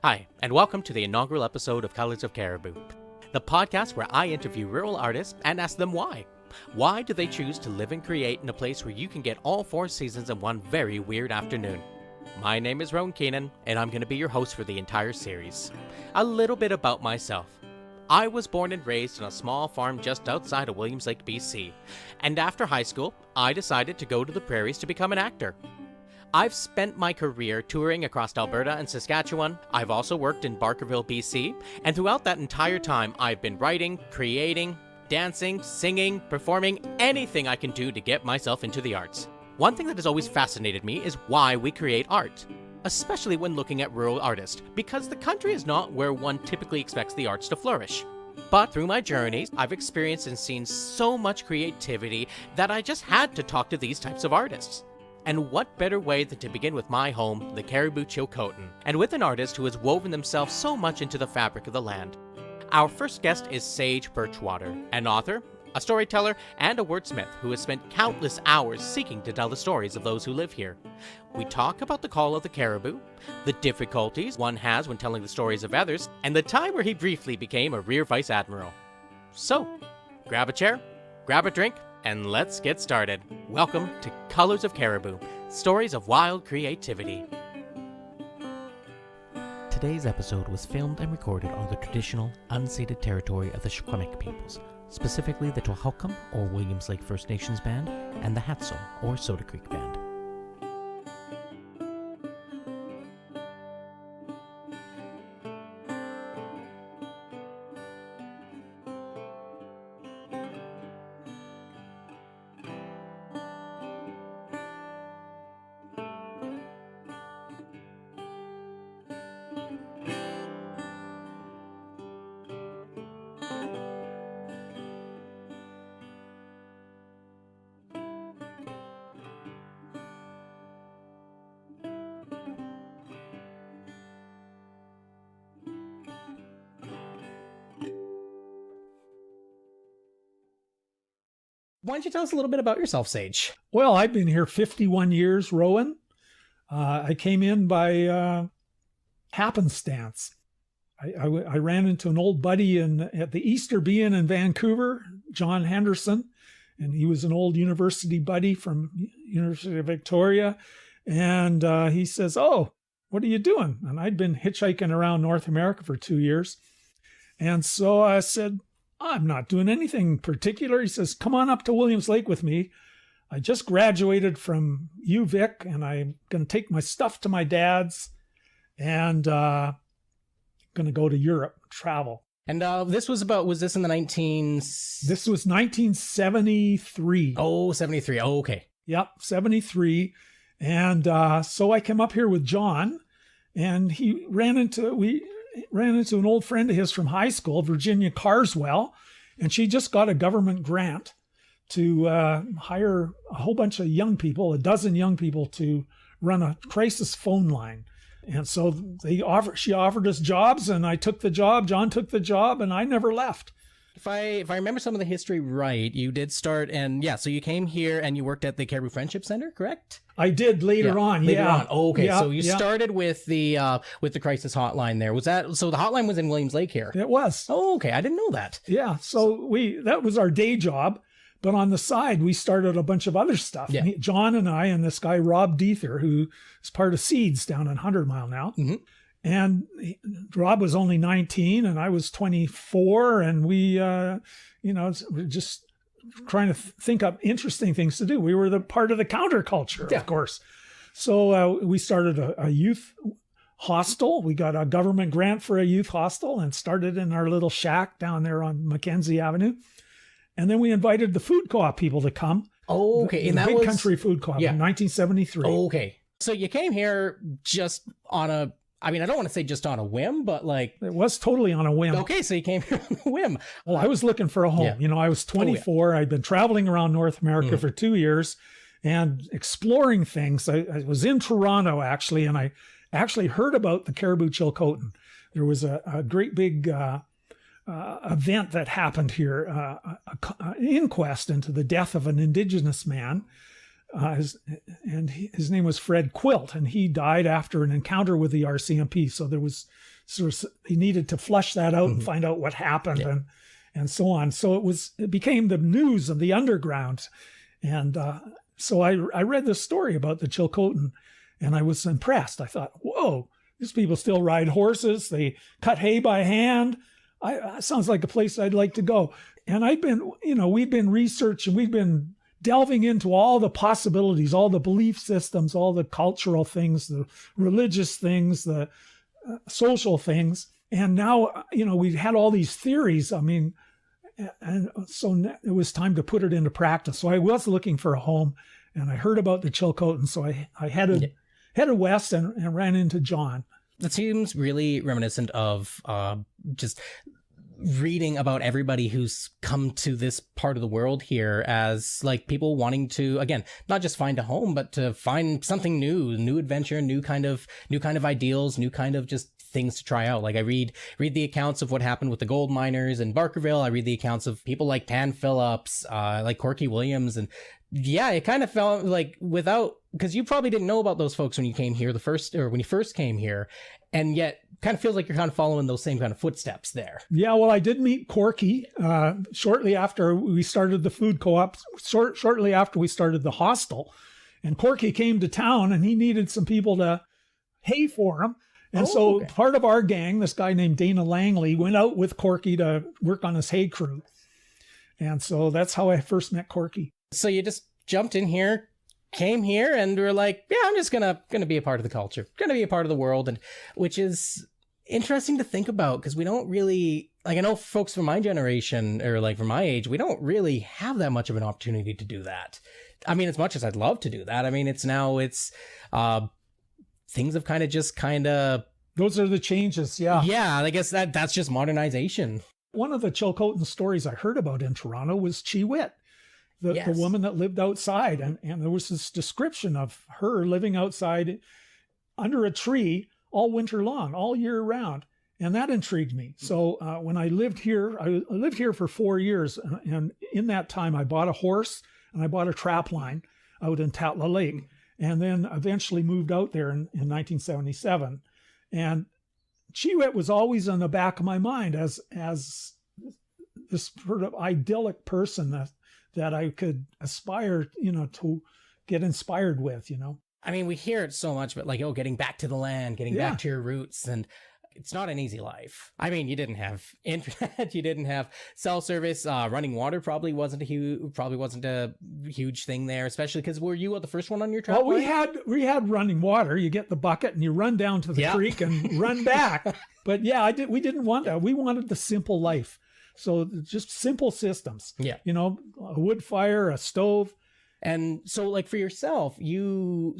Hi, and welcome to the inaugural episode of Colors of Caribou, the podcast where I interview rural artists and ask them why. Why do they choose to live and create in a place where you can get all 4 seasons in one very weird afternoon? My name is Rohan Keenan, and I'm going to be your host for the entire series. A little bit about myself. I was born and raised on a small farm just outside of Williams Lake, BC, and after high school, I decided to go to the prairies to become an actor. I've spent my career touring across Alberta and Saskatchewan. I've also worked in Barkerville, BC, and throughout that entire time, I've been writing, creating, dancing, singing, performing, anything I can do to get myself into the arts. One thing that has always fascinated me is why we create art, especially when looking at rural artists, because the country is not where one typically expects the arts to flourish. But through my journeys, I've experienced and seen so much creativity that I just had to talk to these types of artists. And what better way than to begin with my home, the Caribou-Chilcotin, and with an artist who has woven themselves so much into the fabric of the land. Our first guest is Sage Birchwater, an author, a storyteller, and a wordsmith who has spent countless hours seeking to tell the stories of those who live here. We talk about the call of the caribou, the difficulties one has when telling the stories of others, and the time where he briefly became a rear vice admiral. So, grab a chair, grab a drink, and let's get started. Welcome to Colors of Caribou, stories of wild creativity. Today's episode was filmed and recorded on the traditional, unceded territory of the Secwepemc peoples, specifically the Twahalcum or Williams Lake First Nations Band and the Hatsel or Soda Creek Band. Why don't you tell us a little bit about yourself, Sage? Well, I've been here 51 years, Rowan. I came in by happenstance. I ran into an old buddy at the Easter Bee Inn in Vancouver, John Henderson, and he was an old university buddy from University of Victoria. And he says, "Oh, what are you doing?" And I'd been hitchhiking around North America for 2 years. And so I said, "I'm not doing anything particular." He says, "Come on up to Williams Lake with me. I just graduated from UVic and I'm going to take my stuff to my dad's and going to go to Europe, travel." And was this in the 19... This was 1973. Oh, 73. Oh, okay. Yep, 73. And so I came up here with John, and we ran into an old friend of his from high school, Virginia Carswell, and she just got a government grant to hire a whole bunch of young people, a dozen young people, to run a crisis phone line. And so she offered us jobs, and I took the job, John took the job, and I never left. If I remember some of the history right, you did start, and so you came here and you worked at the Caribou Friendship Center, correct? I did later on. Later on. Oh, okay. Yeah, so you started with the crisis hotline there. Was that so? The hotline was in Williams Lake here. It was. Oh, okay. I didn't know that. Yeah. So that was our day job, but on the side we started a bunch of other stuff. Yeah. John and I and this guy Rob Diether, who is part of Seeds down in 100 Mile now. Mm-hmm. And Rob was only 19 and I was 24, and we, we're just trying to think up interesting things to do. We were the part of the counterculture, of course. So we started a youth hostel. We got a government grant for a youth hostel and started in our little shack down there on Mackenzie Avenue. And then we invited the food co-op people to come. Oh, okay. The and that Big was Country Food Co-op in 1973. Oh, okay. So you came here just on a, I mean, I don't want to say just on a whim, but like... It was totally on a whim. Okay, so you came here on a whim. Well, I was looking for a home. Yeah. You know, I was 24. I'd been traveling around North America for 2 years and exploring things. I was in Toronto, actually, and I actually heard about the Caribou-Chilcotin. There was a great big event that happened here, an inquest into the death of an Indigenous man. His name was Fred Quilt, and he died after an encounter with the RCMP. So there was he needed to flush that out and find out what happened and so on. So it became the news of the underground. And so I read this story about the Chilcotin, and I was impressed. I thought, whoa, these people still ride horses. They cut hay by hand. Sounds like a place I'd like to go. And we've been researching, we've been delving into all the possibilities, all the belief systems, all the cultural things, the religious things, the social things. And now, we had all these theories. I mean, and so it was time to put it into practice. So I was looking for a home, and I heard about the Chilcotin. So I headed west and ran into John. That seems really reminiscent of just reading about everybody who's come to this part of the world here as like people wanting to, again, not just find a home, but to find something new adventure, new kind of ideals, new kind of just things to try out. Like I read the accounts of what happened with the gold miners in Barkerville. I read the accounts of people like Tan Phillips, like Corky Williams. And yeah, it kind of felt like because you probably didn't know about those folks when you came here when you first came here. And yet kind of feels like you're kind of following those same kind of footsteps there. Yeah, well, I did meet Corky shortly after we started the food co-op, shortly after we started the hostel. And Corky came to town, and he needed some people to hay for him. And so part of our gang, this guy named Dana Langley, went out with Corky to work on his hay crew. And so that's how I first met Corky. So you just jumped in here, came here, and were like, yeah, I'm just gonna be a part of the culture, gonna be a part of the world, and which is interesting to think about, because we don't really, like, I know folks from my generation or like from my age, we don't really have that much of an opportunity to do that. I mean, as much as I'd love to do that, I mean, it's things have kind of those are the changes. Yeah, I guess that's just modernization. One of the Chilcotin stories I heard about in Toronto was Chiwita, the woman that lived outside. And there was this description of her living outside under a tree all winter long, all year round. And that intrigued me. So when I lived here for 4 years. And in that time, I bought a horse and I bought a trap line out in Tatla Lake. And then eventually moved out there in 1977. And Chiwita was always in the back of my mind as this sort of idyllic person that I could aspire, to get inspired with, I mean, we hear it so much, but like, getting back to the land, getting back to your roots, and it's not an easy life. I mean, you didn't have internet, you didn't have cell service, running water probably wasn't a huge thing there, especially because were you the first one on your trap? Well, we had running water. You get the bucket and you run down to the creek and run back. But yeah, we didn't want that. We wanted the simple life. So just simple systems. Yeah. A wood fire, a stove. And so like for yourself, you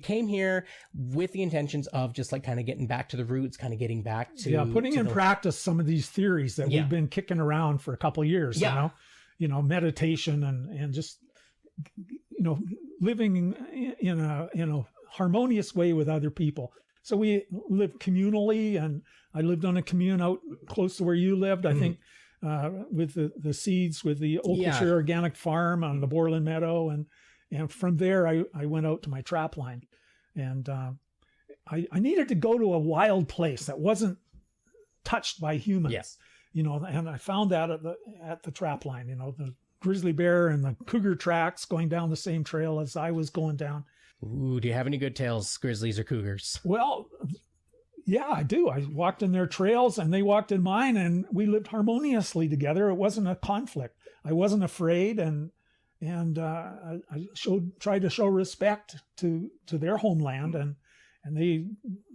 came here with the intentions of just like kind of getting back to the roots, kind of getting back to putting in practice some of these theories that we've been kicking around for a couple of years, meditation and just, living in a harmonious way with other people. So we lived communally, and I lived on a commune out close to where you lived, I think. With the seeds, with the Oakshire Organic Farm on the Borland Meadow. And from there, I went out to my trap line. And I needed to go to a wild place that wasn't touched by humans. Yes. And I found that at the trap line, the grizzly bear and the cougar tracks going down the same trail as I was going down. Ooh, do you have any good tales, grizzlies or cougars? Well, yeah, I do. I walked in their trails and they walked in mine, and we lived harmoniously together. It wasn't a conflict. I wasn't afraid, and I tried to show respect to their homeland, and they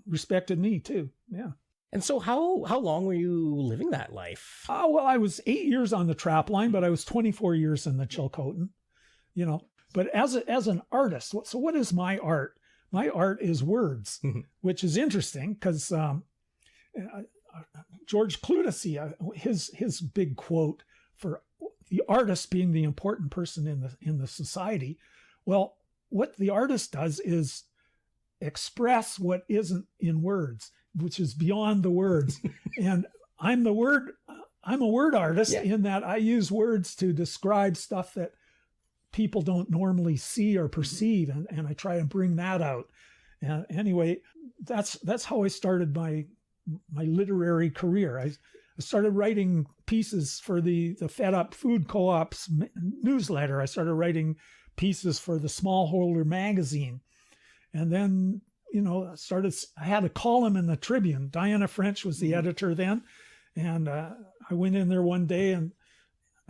respected me too. Yeah. And so how long were you living that life? Well, I was 8 years on the trap line, but I was 24 years in the Chilcotin, But as an artist, so what is my art? My art is words, which is interesting because George Clooney, his big quote for the artist being the important person in the society. Well, what the artist does is express what isn't in words, which is beyond the words. And I'm the word I'm a word artist Yeah. in that I use words to describe stuff that people don't normally see or perceive, and I try to bring that out. And anyway, that's how I started my literary career. I started writing pieces for the Fed Up Food Co-op's newsletter. I started writing pieces for the Smallholder magazine, and then I had a column in the Tribune. Diana French was the editor then, and I went in there one day and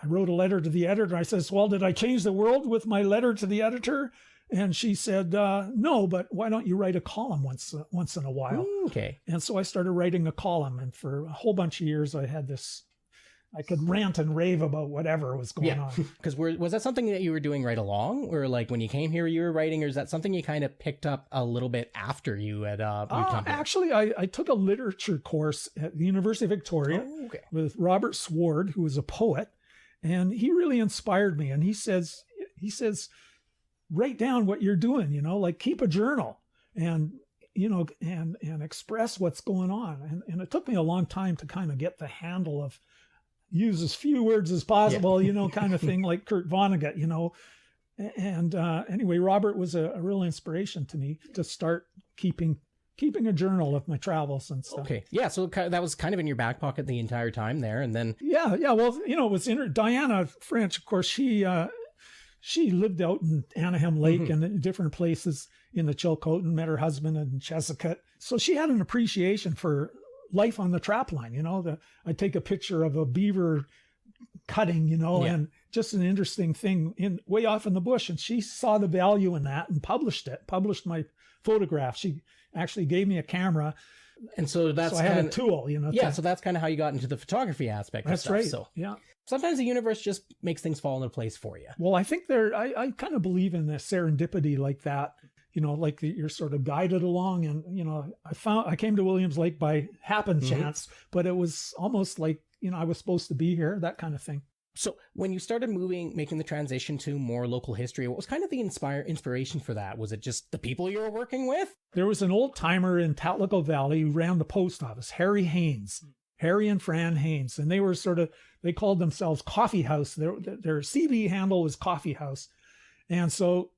I wrote a letter to the editor. I says, "Well, did I change the world with my letter to the editor?" And she said, "No, but why don't you write a column once in a while?" Okay. And so I started writing a column, and for a whole bunch of years I had this. I could rant and rave about whatever was going on. Because was that something that you were doing right along, or like when you came here you were writing, or is that something you kind of picked up a little bit after you had come here? Actually, I took a literature course at the University of Victoria with Robert Sward, who was a poet, and he really inspired me. And he says, write down what you're doing, like keep a journal and express what's going on. And it took me a long time to kind of get the handle of use as few words as possible, kind of thing, like Kurt Vonnegut, And anyway, Robert was a real inspiration to me to start keeping a journal of my travels and stuff. Okay. Yeah. So that was kind of in your back pocket the entire time there. And then. Yeah. Well, it was Diana French, of course, she lived out in Anaheim Lake and in different places in the Chilcotin, met her husband in Chesapeake. So she had an appreciation for life on the trap line. I take a picture of a beaver cutting, and just an interesting thing way off in the bush. And she saw the value in that and published my photograph. She actually gave me a camera. And so I had a tool, Yeah. So that's kind of how you got into the photography aspect. That's of stuff. right. So yeah. Sometimes the universe just makes things fall into place for you. Well, I think I kind of believe in the serendipity like that. Like you're sort of guided along, and I came to Williams Lake by happen chance, but it was almost like I was supposed to be here, that kind of thing. So when you started making the transition to more local history, what was kind of the inspiration for that? Was it just the people you were working with? There was an old timer in Tatlico Valley who ran the post office, Harry and Fran Haynes, and they called themselves Coffee House. Their CB handle was Coffee House, and so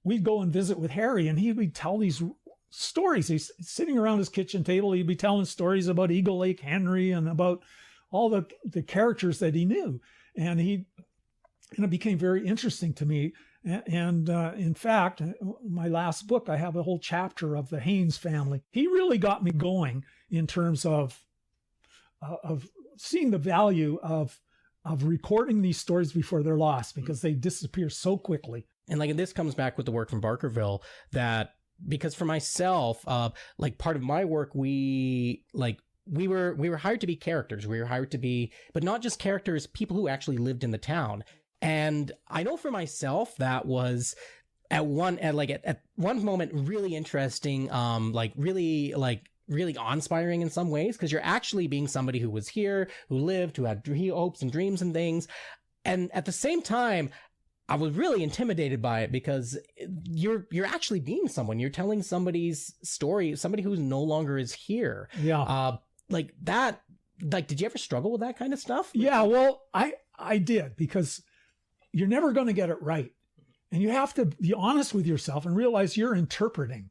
we'd go and visit with Harry, and he would tell these stories. He's sitting around his kitchen table. He'd be telling stories about Eagle Lake Henry and about all the characters that he knew. And it became very interesting to me. And in fact, my last book, I have a whole chapter of the Haynes family. He really got me going in terms of seeing the value of recording these stories before they're lost, because they disappear so quickly. And this comes back with the work from Barkerville, that because for myself, part of my work, we were hired to be characters. We were hired to be, but not just characters, people who actually lived in the town. And I know for myself that was at one moment really interesting, really awe-inspiring in some ways, because you're actually being somebody who was here, who lived, who had hopes and dreams and things. And at the same time, I was really intimidated by it, because you're actually being someone. You're telling somebody's story, somebody who no longer is here. Yeah. Did you ever struggle with that kind of stuff? Yeah, well, I did, because you're never going to get it right. And you have to be honest with yourself and realize you're interpreting.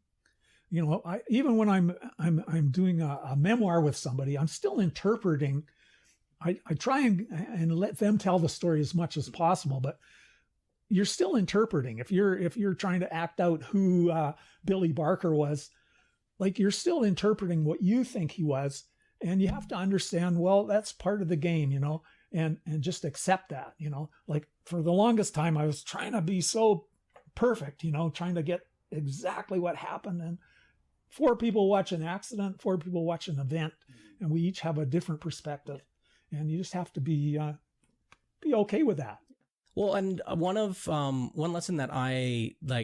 Even when I'm doing a memoir with somebody, I'm still interpreting. I try and let them tell the story as much as possible, but you're still interpreting. If you're trying to act out who Billy Barker was, you're still interpreting what you think he was, and you have to understand, well, that's part of the game, and just accept that, for the longest time I was trying to be so perfect, trying to get exactly what happened, and 4 people watch an accident, 4 people watch an event, and we each have a different perspective, and you just have to be okay with that. Well, and one lesson that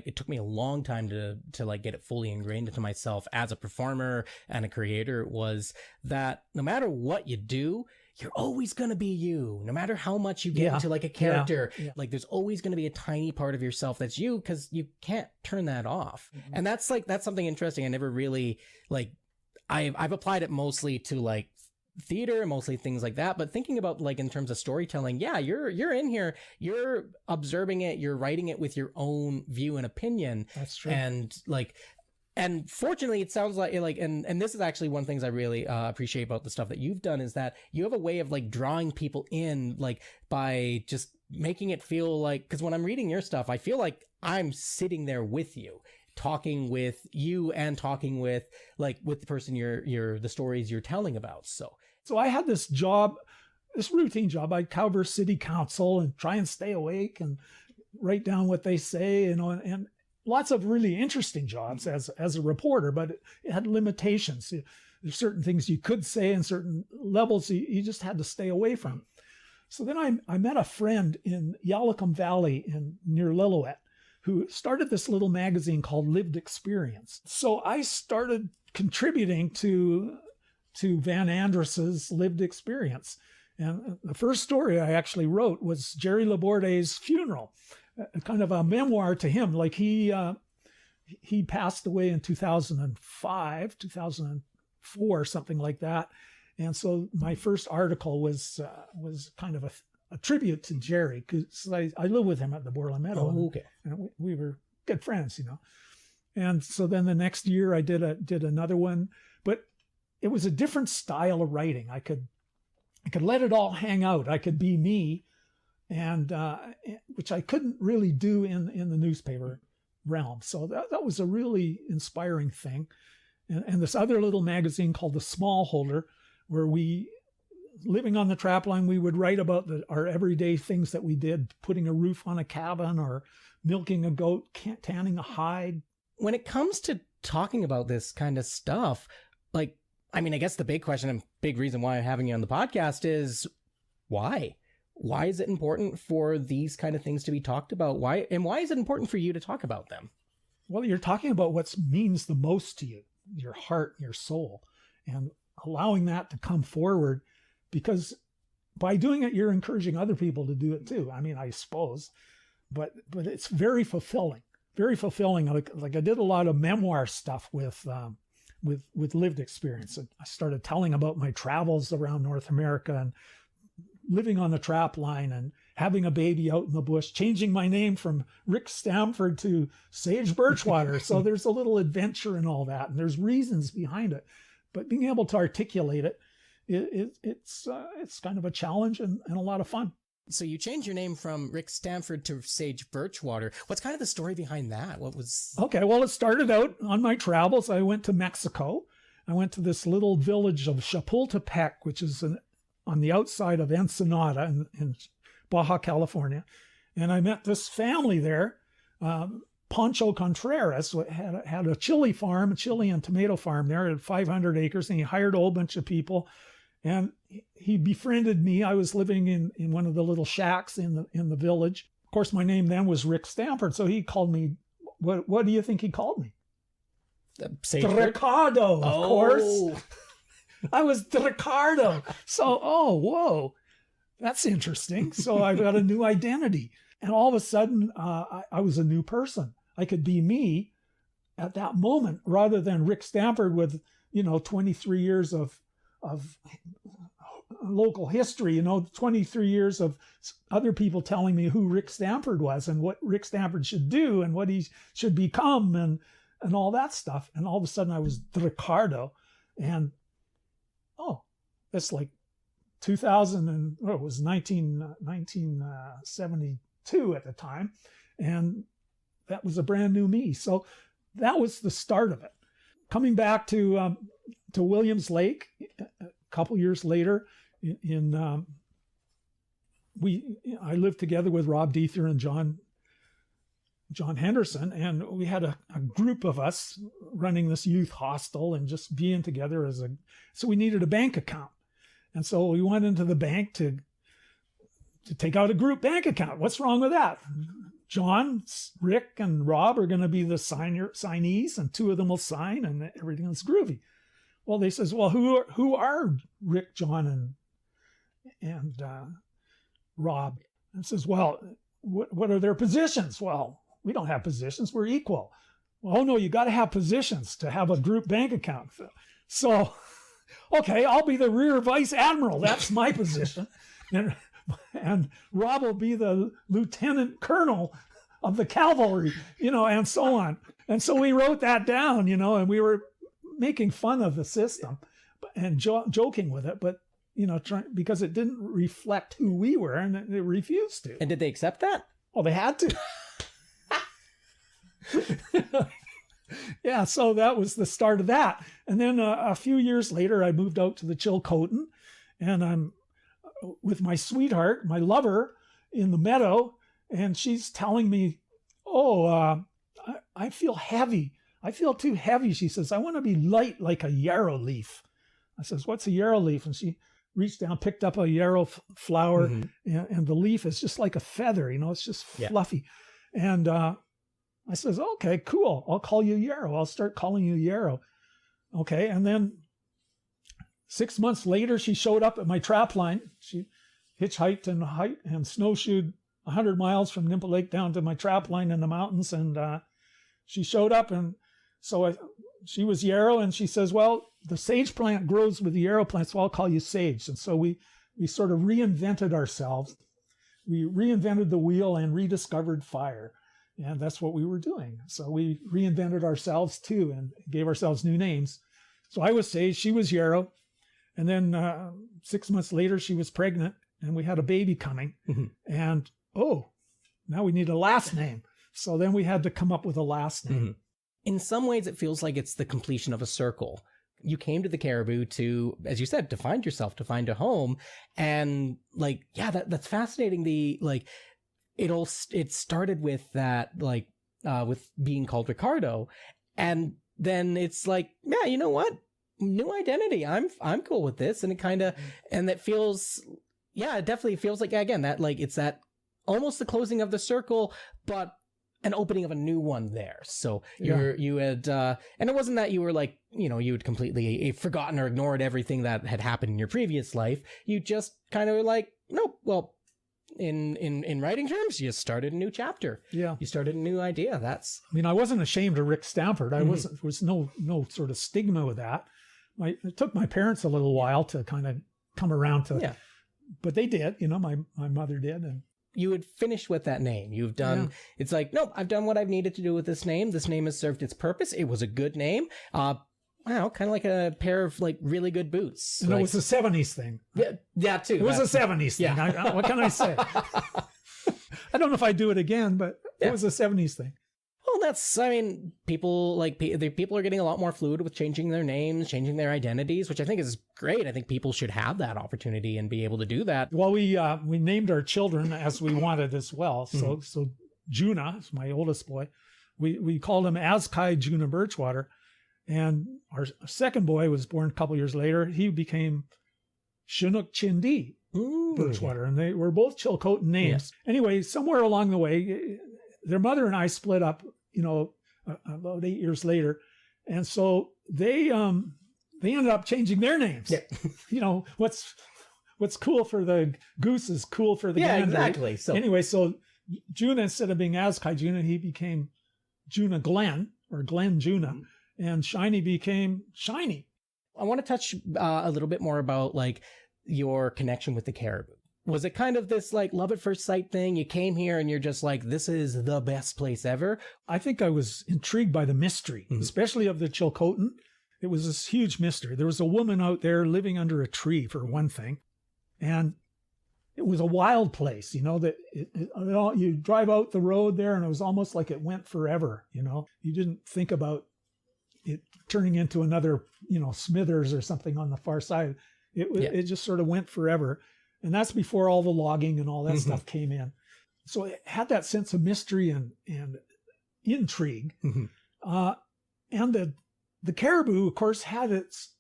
it took me a long time to get it fully ingrained into myself as a performer and a creator, was that no matter what you do, you're always going to be you. No matter how much you get into a character, there's always going to be a tiny part of yourself that's you, because you can't turn that off. Mm-hmm. And that's something interesting. I never really I've applied it mostly to theater, mostly things like that. But thinking about like in terms of storytelling, yeah, you're in here, you're observing it, you're writing it with your own view and opinion. That's true. And fortunately, it sounds like and this is actually one of the things I really appreciate about the stuff that you've done, is that you have a way of like drawing people in, like by just making it feel like, because when I'm reading your stuff, I feel like I'm sitting there with you, talking with you and talking with the person the stories you're telling about. So I had this job, this routine job. I'd cover city council and try and stay awake and write down what they say, and lots of really interesting jobs as a reporter, but it had limitations. There's certain things you could say and certain levels you just had to stay away from. So then I met a friend in Yalakom Valley near Lillooet who started this little magazine called Lived Experience. So I started contributing to Van Andrus's Lived Experience. And the first story I actually wrote was Jerry Laborde's funeral, kind of a memoir to him. Like he passed away in 2005, 2004, something like that. And so my first article was kind of a tribute to Jerry, because I live with him at the Borla Meadow. Oh, okay. And we were good friends, And so then the next year I did another one, but it was a different style of writing. I could let it all hang out. I could be me, and which I couldn't really do in the newspaper realm. So that was a really inspiring thing. And this other little magazine called The Smallholder, where living on the trapline, we would write about our everyday things that we did, putting a roof on a cabin or milking a goat, tanning a hide. When it comes to talking about this kind of stuff, I guess the big question and big reason why I'm having you on the podcast is why? Why is it important for these kind of things to be talked about? Why is it important for you to talk about them? Well, you're talking about what means the most to you, your heart, your soul, and allowing that to come forward, because by doing it, you're encouraging other people to do it too. I suppose, but it's very fulfilling, very fulfilling. Like I did a lot of memoir stuff with lived experience. And I started telling about my travels around North America and living on the trap line and having a baby out in the bush, changing my name from Rick Stamford to Sage Birchwater. So there's a little adventure in all that, and there's reasons behind it. But being able to articulate it's kind of a challenge and a lot of fun. So you changed your name from Rick Stamford to Sage Birchwater. What's kind of the story behind that? What was... Okay, well, it started out on my travels. I went to Mexico. I went to this little village of Chapultepec, which is on the outside of Ensenada in Baja California. And I met this family there. Pancho Contreras had a chili and tomato farm there at 500 acres, and he hired a whole bunch of people. And he befriended me. I was living in one of the little shacks in the village. Of course, my name then was Rick Stamford, so he called me. What do you think he called me? Ricardo, of course. I was Ricardo. So, whoa, that's interesting. So I got a new identity, and all of a sudden, I was a new person. I could be me at that moment, rather than Rick Stamford with 23 years of local history, 23 years of other people telling me who Rick Stamford was and what Rick Stamford should do and what he should become and all that stuff. And all of a sudden I was Ricardo, and that's like 2000 and it was 1972 at the time. And that was a brand new me. So that was the start of it. Coming back to Williams Lake a couple years later, I lived together with Rob Deether and John Henderson, and we had a group of us running this youth hostel and just being together so we needed a bank account. And so we went into the bank to take out a group bank account. What's wrong with that? John, Rick, and Rob are going to be the signees, and two of them will sign, and everything is groovy. Well, they says, well, who are Rick, John, and Rob? And says, well, what are their positions? Well, we don't have positions. We're equal. Well, no, you got to have positions to have a group bank account. So okay, I'll be the rear vice admiral. That's my position. And Rob will be the lieutenant colonel of the cavalry, and so on. And so we wrote that down, and we were making fun of the system and joking with it, but, because it didn't reflect who we were, and it refused to. And did they accept that? Oh, they had to. Yeah, so that was the start of that. And then a few years later, I moved out to the Chilcotin, and I'm with my sweetheart, my lover, in the meadow, and she's telling me, I feel heavy. I feel too heavy. She says, I want to be light like a yarrow leaf. I says, what's a yarrow leaf? And she reached down, picked up a yarrow flower, and the leaf is just like a feather, it's just fluffy. And I says, okay, cool. I'll call you Yarrow. I'll start calling you Yarrow. Okay. And then 6 months later, she showed up at my trap line. She hitchhiked and snowshoed 100 miles from Nimble Lake down to my trap line in the mountains. And she showed up. And so she was Yarrow. And she says, well, the sage plant grows with the yarrow plant, so I'll call you Sage. And so we sort of reinvented ourselves. We reinvented the wheel and rediscovered fire. And that's what we were doing. So we reinvented ourselves too and gave ourselves new names. So I was Sage, she was Yarrow. And then 6 months later, she was pregnant and we had a baby coming. And, now we need a last name. So then we had to come up with a last name. In some ways, it feels like it's the completion of a circle. You came to the Caribou to, as you said, to find yourself, to find a home. And that's fascinating. It started with that, with being called Ricardo. And then it's like, yeah, you know what? New identity. I'm cool with this. And it feels, it definitely feels like, again, that it's that almost the closing of the circle, but an opening of a new one there. So you had, and it wasn't that you were you had completely forgotten or ignored everything that had happened in your previous life. You just kind of were like, nope, well, in writing terms, you started a new chapter. Yeah. You started a new idea. I wasn't ashamed of Rick Stamford. There was no sort of stigma with that. It took my parents a little while to kind of come around to, but they did, my mother did. And you had finished with that name. You've done, it's like, nope, I've done what I've needed to do with this name. This name has served its purpose. It was a good name. Wow, kind of like a pair of really good boots. And it was a 70s thing. Yeah, too. It was a 70s thing. Yeah. What can I say? I don't know if I'd do it again, but it was a 70s thing. Well, people people are getting a lot more fluid with changing their names, changing their identities, which I think is great. I think people should have that opportunity and be able to do that. Well, we named our children as we wanted as well. So Juna, my oldest boy, we called him Askai Juna Birchwater. And our second boy was born a couple years later. He became Chinook Chindi Birchwater, and they were both Chilcotin names. Yeah. Anyway, somewhere along the way, their mother and I split up, about 8 years later. And so they ended up changing their names. Yeah. What's cool for the goose is cool for the gander. Yeah, exactly. So anyway, so Juna, instead of being Askai Juna, he became Juna Glenn, or Glenn Juna. And Shiny became Shiny. I want to touch a little bit more about your connection with the Caribou. Was it kind of this love at first sight thing? You came here and you're just like, this is the best place ever? I think I was intrigued by the mystery, especially of the Chilcotin. It was this huge mystery. There was a woman out there living under a tree, for one thing. And it was a wild place, that you drive out the road there and it was almost like it went forever. You didn't think about it turning into another, Smithers or something on the far side. It just sort of went forever. And that's before all the logging and all that stuff came in. So it had that sense of mystery and intrigue. And the Caribou, of course, had its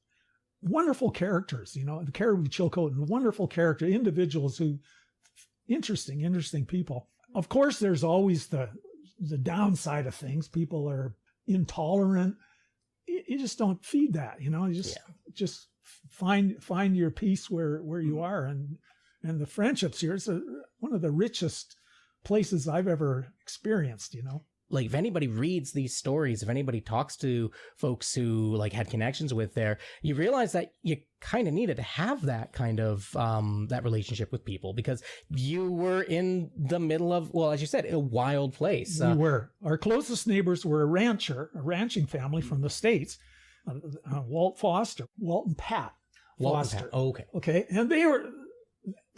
wonderful characters, the Caribou-Chilcotin, wonderful character, individuals interesting people. Of course, there's always the downside of things. People are intolerant. You just don't feed that, you just find your peace where you are. And the friendships here, it's one of the richest places I've ever experienced, like, if anybody reads these stories, if anybody talks to folks who like had connections with there, you realize that you kind of needed to have that kind of that relationship with people, because you were in the middle of, well, as you said, a wild place. We were. Our closest neighbors were a ranching family from the States, Walt and Pat Foster. Oh, okay. Okay. And they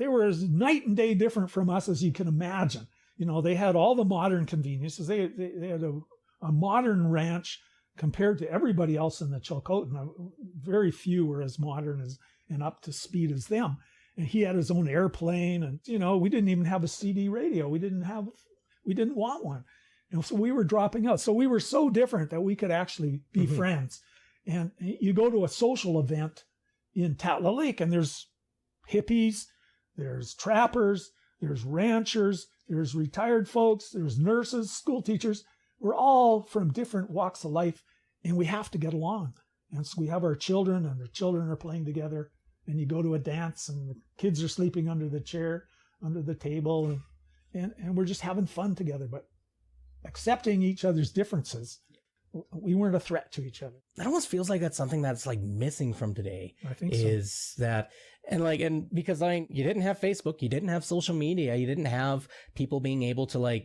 were as night and day different from us as you can imagine. They had all the modern conveniences. They had a modern ranch compared to everybody else in the Chilcotin. Very few were as modern and up to speed as them. And he had his own airplane, and we didn't even have a CD radio. We didn't want one. So we were dropping out. So we were so different that we could actually be friends. And you go to a social event in Tatla Lake, and there's hippies, there's trappers, there's ranchers, there's retired folks, there's nurses, school teachers. We're all from different walks of life, and we have to get along. And so we have our children, and the children are playing together. And you go to a dance, and the kids are sleeping under the chair, under the table, and we're just having fun together, but accepting each other's differences. We weren't a threat to each other. That almost feels like that's something that's like missing from today. I think is that, and because you didn't have Facebook, you didn't have social media, you didn't have people being able to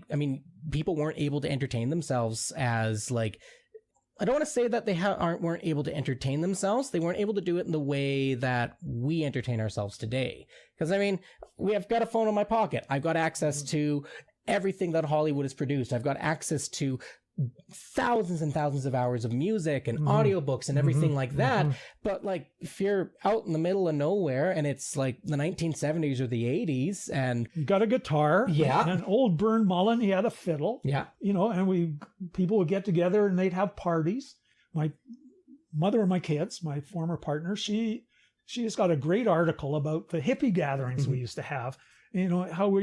people weren't able to entertain themselves as I don't want to say that they weren't able to entertain themselves. They weren't able to do it in the way that we entertain ourselves today. Because we have got a phone in my pocket. I've got access to everything that Hollywood has produced. I've got access to thousands and thousands of hours of music and audiobooks and everything like that. But if you're out in the middle of nowhere and it's like the 1970s or the 80s, and you got a guitar, and old Bern Mullen, he had a fiddle, and people would get together and they'd have parties. My mother of my kids, my former partner, she has got a great article about the hippie gatherings we used to have. How were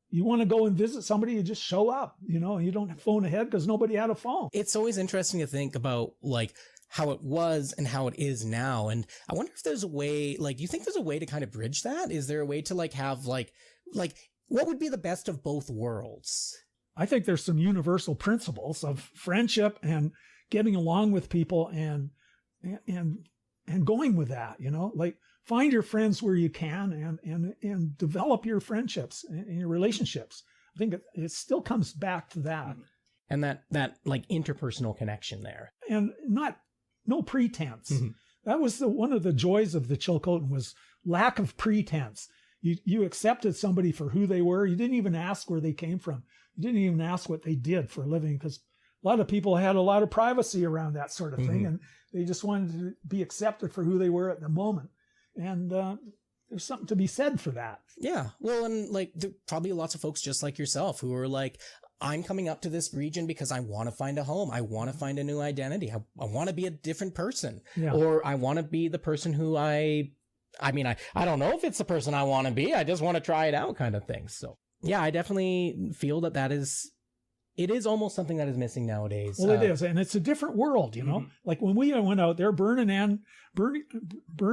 you want to go and visit somebody, you just show up, you don't phone ahead because nobody had a phone. It's always interesting to think about how it was and how it is now. And I wonder if there's a way, do you think there's a way to kind of bridge that? Is there a way to have what would be the best of both worlds? I think there's some universal principles of friendship and getting along with people and going with that, find your friends where you can and develop your friendships and your relationships. I think it still comes back to that. And that interpersonal connection there. And no pretense. That was one of the joys of the Chilcotin, was lack of pretense. You accepted somebody for who they were. You didn't even ask where they came from. You didn't even ask what they did for a living, because a lot of people had a lot of privacy around that sort of thing, and they just wanted to be accepted for who they were at the moment. And there's something to be said for that. Yeah. Well, and there are probably lots of folks just like yourself who are I'm coming up to this region because I want to find a home. I want to find a new identity. I want to be a different person. Yeah. Or I want to be the person who I don't know if it's the person I want to be. I just want to try it out, kind of thing. So yeah, I definitely feel that it is almost something that is missing nowadays. Well, it is. And it's a different world, Like when we went out there, Bern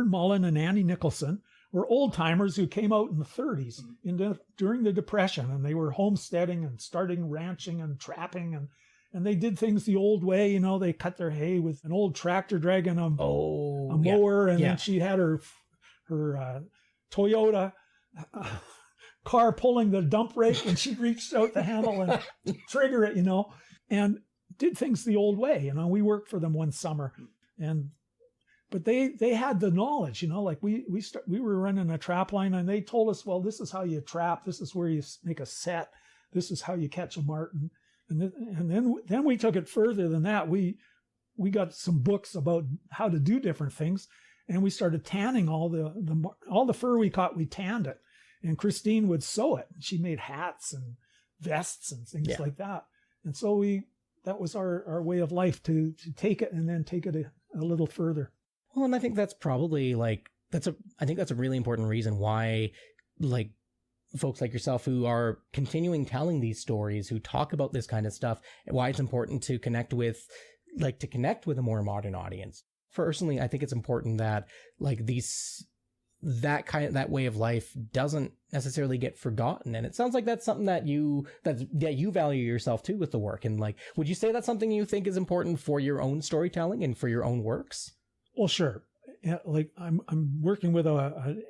Mullen and Annie Nicholson were old timers who came out in the 30s during the Depression, and they were homesteading and starting ranching and trapping, and they did things the old way. They cut their hay with an old tractor dragging a mower, and then she had her Toyota car pulling the dump rake, and she reached out the handle and trigger it, and did things the old way. We worked for them one summer, but they had the knowledge, we were running a trap line, and they told us, well, this is how you trap, this is where you make a set, this is how you catch a marten, and then we took it further than that. We got some books about how to do different things, and we started tanning all the fur we caught. We tanned it. And Christine would sew it. She made hats and vests and things like that. And so that was our way of life, to take it and then take it a little further. Well, and I think that's probably I think that's a really important reason why folks like yourself who are continuing telling these stories, who talk about this kind of stuff, why it's important to connect with a more modern audience. Personally, I think it's important that that way of life doesn't necessarily get forgotten. And it sounds like that's something that you value yourself too with the work. And like, would you say that's something you think is important for your own storytelling and for your own works? Well, sure. Yeah, like I'm working with an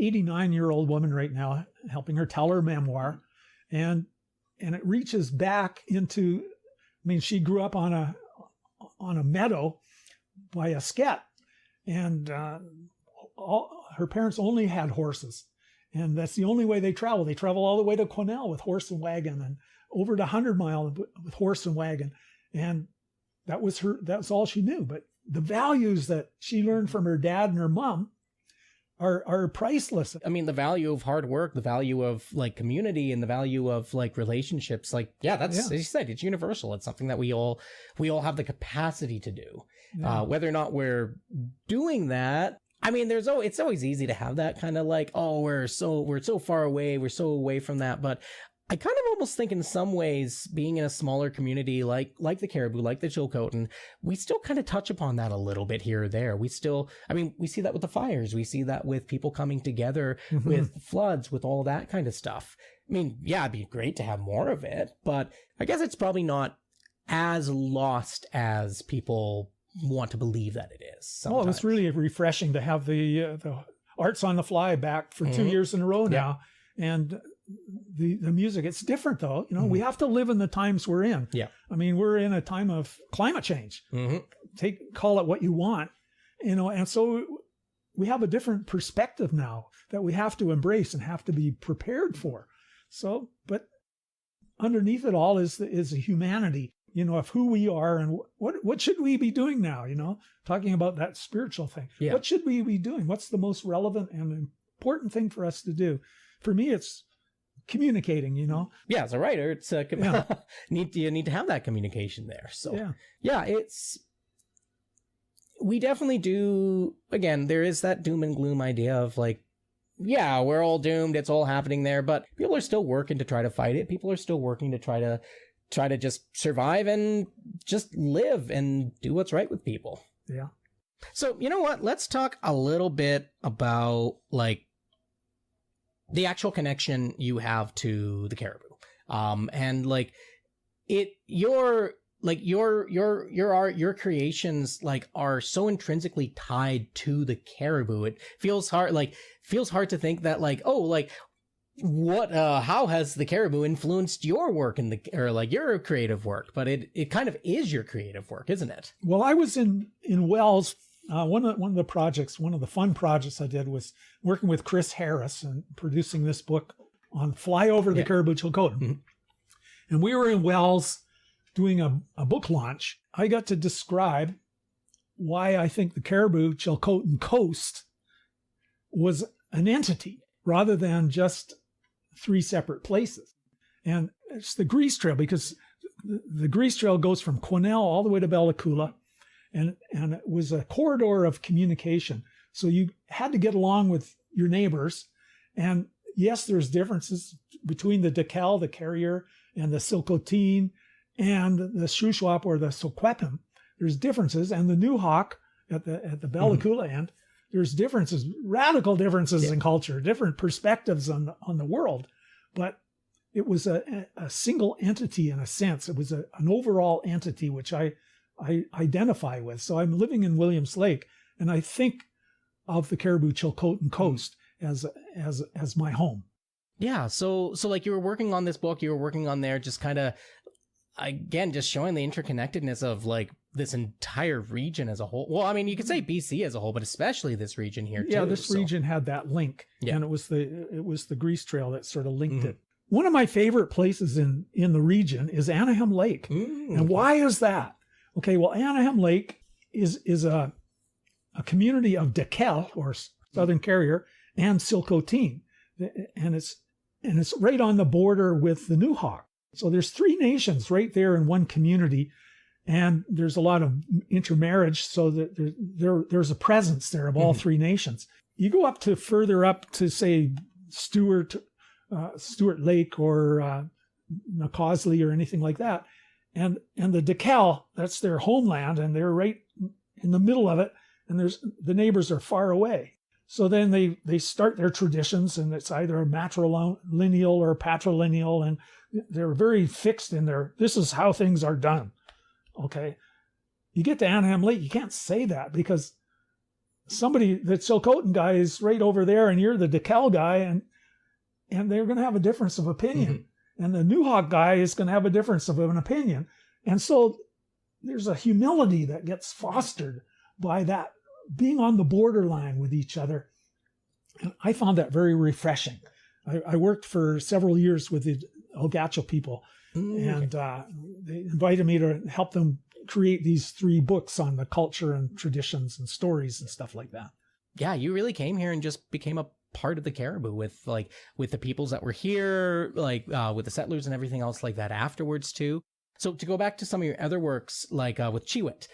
89-year-old woman right now, helping her tell her memoir, and it reaches back into, I mean, she grew up on a meadow by a sket, and her parents only had horses, and that's the only way they travel. They travel all the way to Quesnel with horse and wagon, and over to 100 Mile with horse and wagon, and that's all she knew. But the values that she learned from her dad and her mom are priceless. I mean, the value of hard work, the value of like community, and the value of like relationships. Like, as you said, it's universal. It's something that we all have the capacity to do. Yeah. Whether or not we're doing that, I mean, it's always easy to have that kind of like, oh, we're so far away, we're so away from that. But I kind of almost think in some ways, being in a smaller community like the Caribou, like the Chilcotin, we still kind of touch upon that a little bit here or there. We see that with the fires. We see that with people coming together, with floods, with all that kind of stuff. I mean, yeah, it'd be great to have more of it, but I guess it's probably not as lost as people want to believe that it is. Sometimes. Well, it's really refreshing to have the Arts on the Fly back for 2 years in a row now. And the music, it's different though. You know, we have to live in the times we're in. Yeah. I mean, we're in a time of climate change. Call it what you want, you know, and so we have a different perspective now that we have to embrace and have to be prepared for. So, but underneath it all is the humanity, you know, of who we are and what should we be doing now, you know, talking about that spiritual thing. Yeah. What should we be doing? What's the most relevant and important thing for us to do? For me, it's communicating, you know. Yeah, as a writer, it's you need to have that communication there. So we definitely do. Again, there is that doom and gloom idea of like, yeah, we're all doomed, it's all happening there, but people are still working to try to fight it. People are still working to try to just survive and just live and do what's right with people. Yeah. So, you know what? Let's talk a little bit about like the actual connection you have to the Caribou. And like your art, your creations like are so intrinsically tied to the Caribou. It feels hard to think that like, oh, like how has the Caribou influenced your work or like your creative work? But it kind of is your creative work, isn't it? Well, I was in Wells. One of the fun projects I did was working with Chris Harris and producing this book on Fly Over the Caribou-Chilcotin. And we were in Wells doing a book launch. I got to describe why I think the Caribou-Chilcotin coast was an entity rather than just three separate places. And it's the Grease Trail, because the Grease Trail goes from Quesnel all the way to Bella Coola. And it was a corridor of communication. So you had to get along with your neighbors. And yes, there's differences between the Decal, the Carrier, and the Chilcotin, and the Shuswap or the Soquepim. There's differences. And the Newhawk at the Bella Coola end, there's differences, radical differences in culture, different perspectives on the world. But it was a single entity in a sense. It was an overall entity, which I identify with. So I'm living in Williams Lake, and I think of the Caribou-Chilcotin coast as my home. Yeah. So like you were working on this book, you were working on there, just kind of, again, just showing the interconnectedness of like this entire region as a whole. Well, I mean, you could say BC as a whole, but especially this region here too. Yeah, this region had that link, and it was the Grease Trail that sort of linked it. One of my favorite places in the region is Anaheim Lake. And why is that? Okay, well, Anaheim Lake is a community of Decal, or Southern Carrier, and Chilcotin, and it's right on the border with the Newhawk. So there's three nations right there in one community, and there's a lot of intermarriage, so that there's a presence there of all three nations. You go further up to say Stewart Lake or Nacausley or anything like that. And the Decal, that's their homeland, and they're right in the middle of it, and the neighbors are far away. So then they start their traditions, and it's either a matrilineal or patrilineal, and they're very fixed in this is how things are done. Okay. You get to Anaheim Lake, you can't say that because the Chilcotin guy is right over there and you're the DeKalb guy, and they're going to have a difference of opinion. And the Newhawk guy is going to have a difference of an opinion. And so there's a humility that gets fostered by that being on the borderline with each other. And I found that very refreshing. I worked for several years with the Algacho people, and they invited me to help them create these 3 books on the culture and traditions and stories and stuff like that. Yeah, you really came here and just became a part of the Caribou with the peoples that were here, with the settlers and everything else like that afterwards too. So to go back to some of your other works, like with Chiwita,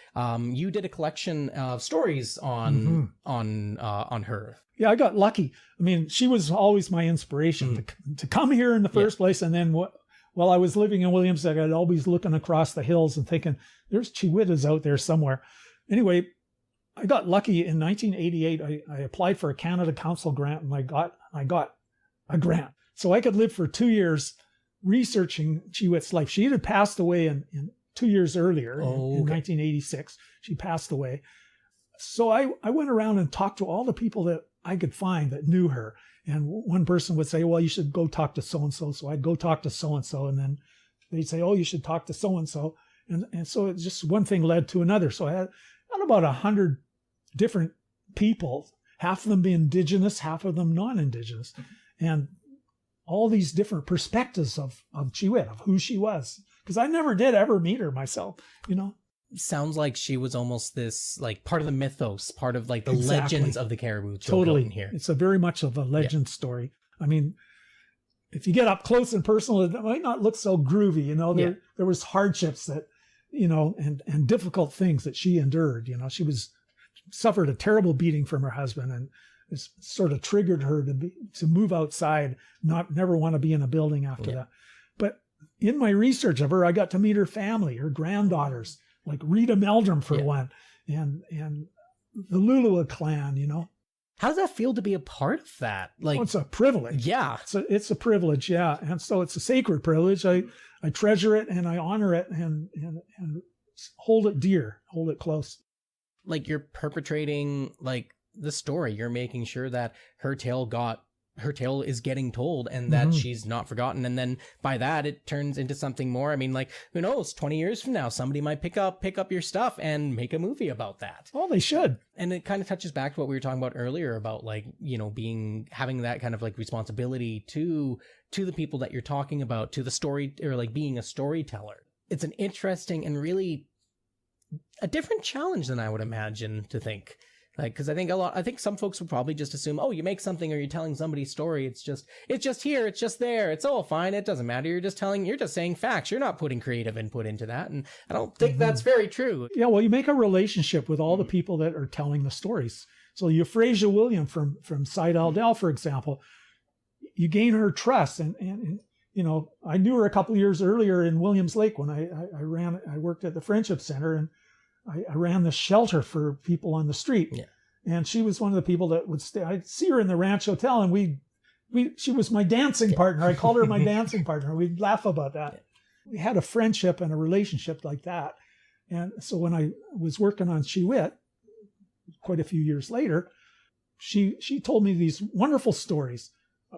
you did a collection of stories on her. Yeah, I got lucky. I mean, she was always my inspiration to come here in the first place. And then while I was living in Williamsburg, I'd always looking across the hills and thinking, there's Chiwitas out there somewhere. Anyway, I got lucky in 1988. I applied for a Canada Council grant, and I got a grant. So I could live for 2 years researching Chiwita's life. She had passed away in 2 years earlier, in 1986. She passed away. So I went around and talked to all the people that I could find that knew her. And one person would say, well, you should go talk to so-and-so. So I'd go talk to so-and-so. And then they'd say, oh, you should talk to so-and-so. And so it just one thing led to another. So I had about 100 different people, half of them being Indigenous, half of them non-Indigenous. And all these different perspectives of Chiwita, of who she was. Because I never did ever meet her myself, Sounds like she was almost this part of the mythos, part of the legends of the Caribou-Chilcotin totally here. It's a very much of a legend story. I mean, if you get up close and personal, it might not look so groovy. There was hardships that, and difficult things that she endured. She suffered a terrible beating from her husband, and it sort of triggered her to move outside, never want to be in a building after that. But in my research of her, I got to meet her family, her granddaughters, like Rita Meldrum for one, and the Lulua clan, How does that feel to be a part of that? It's a privilege. Yeah. It's a privilege, yeah. And so it's a sacred privilege. I treasure it and I honor it and hold it dear, hold it close. You're perpetrating the story. You're making sure that her tale is getting told and that she's not forgotten. And then by that, it turns into something more. I mean, who knows, 20 years from now, somebody might pick up your stuff and make a movie about that. Oh, they should. And it kind of touches back to what we were talking about earlier about having that kind of responsibility to the people that you're talking about, to the story, or being a storyteller. It's an interesting and really a different challenge than I would imagine to think. Because I think some folks would probably just assume, oh, you make something or you're telling somebody's story. It's just here. It's just there. It's all fine. It doesn't matter. You're just saying facts. You're not putting creative input into that. And I don't think that's very true. Yeah. Well, you make a relationship with all the people that are telling the stories. So Euphrasia William from Sidell Dell, for example, you gain her trust. And I knew her a couple of years earlier in Williams Lake when I worked at the Friendship Center, and I ran the shelter for people on the street. Yeah. And she was one of the people that would stay. I'd see her in the Ranch Hotel, and she was my dancing partner. I called her my dancing partner. We'd laugh about that. Yeah. We had a friendship and a relationship like that. And so when I was working on Chiwita, quite a few years later, she told me these wonderful stories,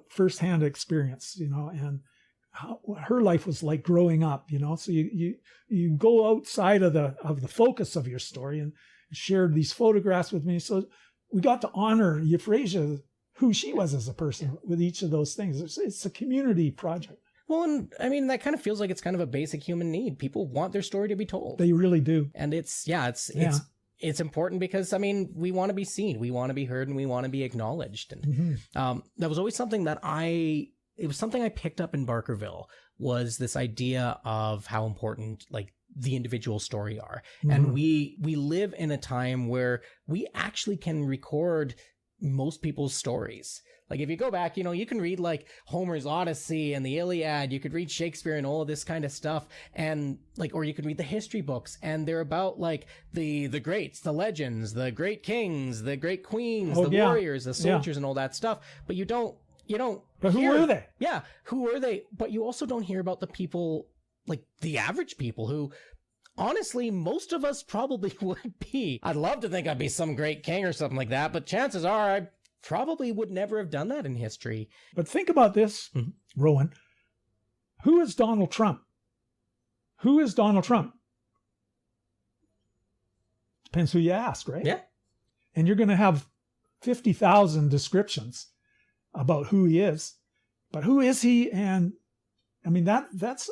firsthand experience, and how her life was like growing up, so you go outside of the focus of your story, and shared these photographs with me. So we got to honor Euphrasia, who she was as a person, with each of those things. It's a community project. Well, and I mean, that kind of feels like it's kind of a basic human need. People want their story to be told. They really do. And it's important because, I mean, we want to be seen, we want to be heard, and we want to be acknowledged. And that was always something that it was something I picked up in Barkerville, was this idea of how important the individual story are. And we live in a time where we actually can record most people's stories. Like if you go back, you can read like Homer's Odyssey and the Iliad, you could read Shakespeare and all of this kind of stuff. And like, or you could read the history books, and they're about like the greats, the legends, the great kings, the great queens, the warriors, the soldiers and all that stuff. But you don't But who are they? Yeah. Who are they? But you also don't hear about the people, like the average people who, honestly, most of us probably would be. I'd love to think I'd be some great king or something like that, but chances are I probably would never have done that in history. But think about this, Rohan. Who is Donald Trump? Who is Donald Trump? Depends who you ask, right? Yeah. And you're going to have 50,000 descriptions about who he is. But who is he? And I mean, that's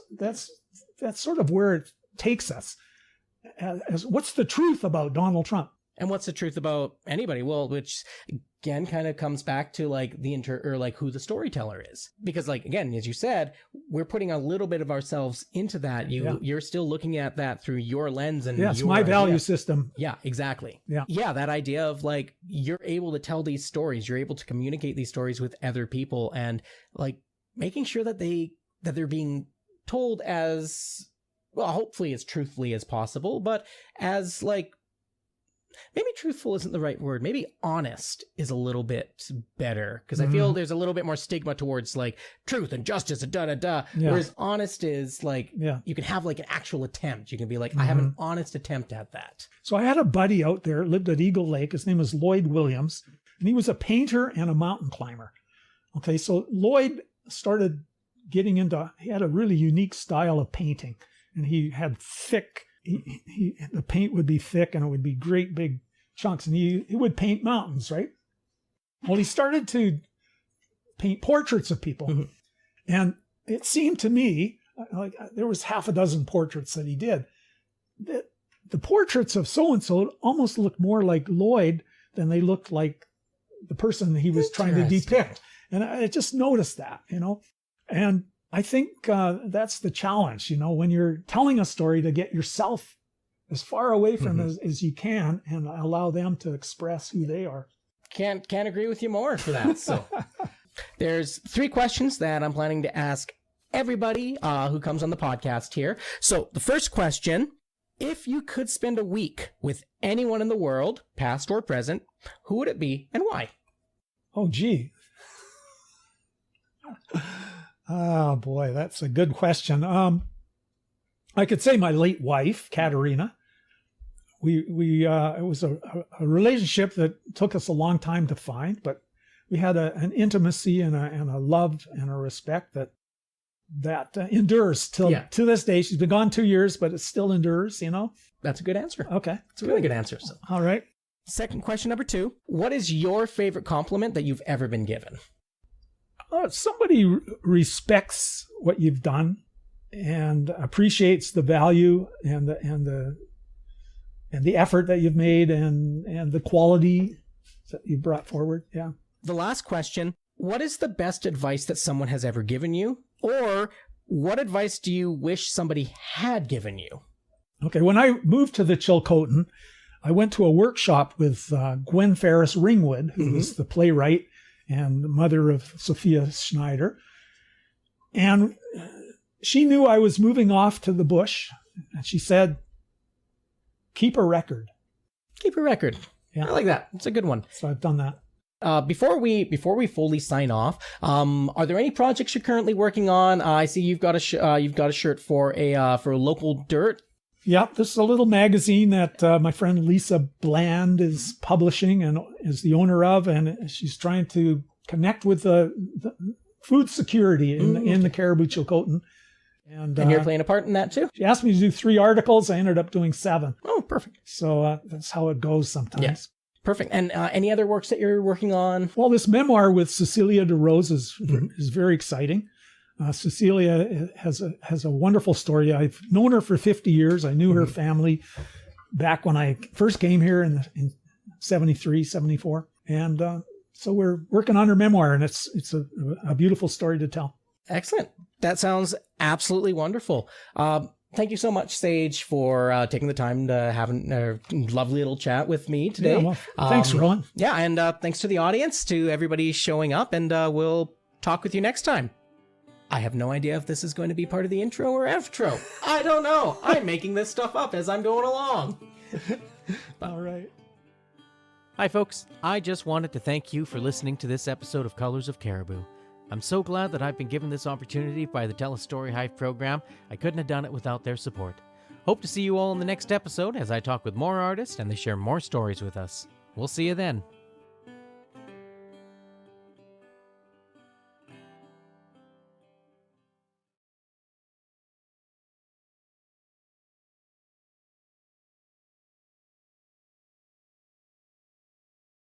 sort of where it takes us. As what's the truth about Donald Trump? And what's the truth about anybody? Well, which again kind of comes back to like who the storyteller is. Because like, again, as you said, we're putting a little bit of ourselves into that. You're still looking at that through your lens and it's my value system. Yeah, exactly. Yeah. That idea of like, you're able to tell these stories, you're able to communicate these stories with other people, and like making sure that they're being told as, well, hopefully as truthfully as possible, but as like, maybe truthful isn't the right word. Maybe honest is a little bit better, because I feel there's a little bit more stigma towards like truth and justice and da-da-da. Yeah. Whereas honest is like, you can have like an actual attempt. You can be like, I have an honest attempt at that. So I had a buddy out there, lived at Eagle Lake. His name was Lloyd Williams, and he was a painter and a mountain climber. Okay, so Lloyd started getting into, he had a really unique style of painting, and he had thick, the paint would be thick and it would be great big chunks, and he would paint mountains, right? Well, he started to paint portraits of people. And it seemed to me like there was half a dozen portraits that he did. The portraits of so-and-so almost looked more like Lloyd than they looked like the person he was trying to depict. And I just noticed that, and I think that's the challenge, when you're telling a story, to get yourself as far away from as you can and allow them to express who they are. Can't agree with you more for that. So there's 3 questions that I'm planning to ask everybody who comes on the podcast here. So the first question, if you could spend a week with anyone in the world, past or present, who would it be and why? Oh, gee. Oh boy, that's a good question. I could say my late wife, Katerina. It was a relationship that took us a long time to find, but we had an intimacy and a love and a respect that endures to this day. She's been gone 2 years, but it still endures. That's a good answer. Okay, it's a really good answer. So. All right. Second question, number 2. What is your favorite compliment that you've ever been given? Somebody respects what you've done and appreciates the value and the effort that you've made and the quality that you brought forward. Yeah. The last question, what is the best advice that someone has ever given you? Or what advice do you wish somebody had given you? Okay. When I moved to the Chilcotin, I went to a workshop with Gwen Ferris Ringwood, who was the playwright and the mother of Sophia Schneider. And she knew I was moving off to the bush. And she said, keep a record. Keep a record. Yeah. I like that. It's a good one. So I've done that. Before we fully sign off, are there any projects you're currently working on? I see you've got a shirt for a local dirt. Yeah, this is a little magazine that my friend Lisa Bland is publishing and is the owner of, and she's trying to connect with the food security in the Caribou-Chilcotin. And you're playing a part in that too? She asked me to do 3 articles. I ended up doing 7. Oh, perfect. So that's how it goes sometimes. Yeah. Perfect. And any other works that you're working on? Well, this memoir with Cecilia de Rose is very exciting. Cecilia has a wonderful story. I've known her for 50 years. I knew her family back when I first came here in 73, 74. And so we're working on her memoir, and it's a beautiful story to tell. Excellent. That sounds absolutely wonderful. thank you so much, Sage, for taking the time to have a lovely little chat with me today. Yeah, well, thanks, Rohan. Yeah, and thanks to the audience, to everybody showing up, and we'll talk with you next time. I have no idea if this is going to be part of the intro or outro. I don't know. I'm making this stuff up as I'm going along. All right. Hi, folks. I just wanted to thank you for listening to this episode of Colors of Caribou. I'm so glad that I've been given this opportunity by the TELUS STORYHIVE program. I couldn't have done it without their support. Hope to see you all in the next episode as I talk with more artists and they share more stories with us. We'll see you then.